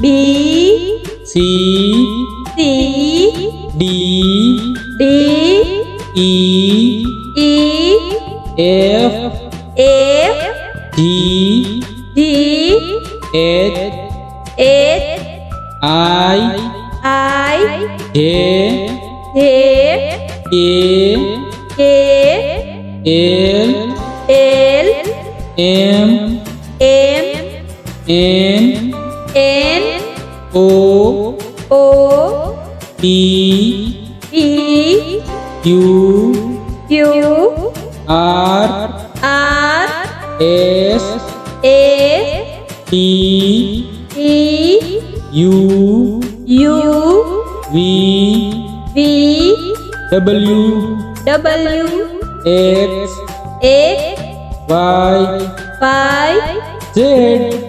B C D E F G H I J K L M N O P Q R S T U V W X Y Z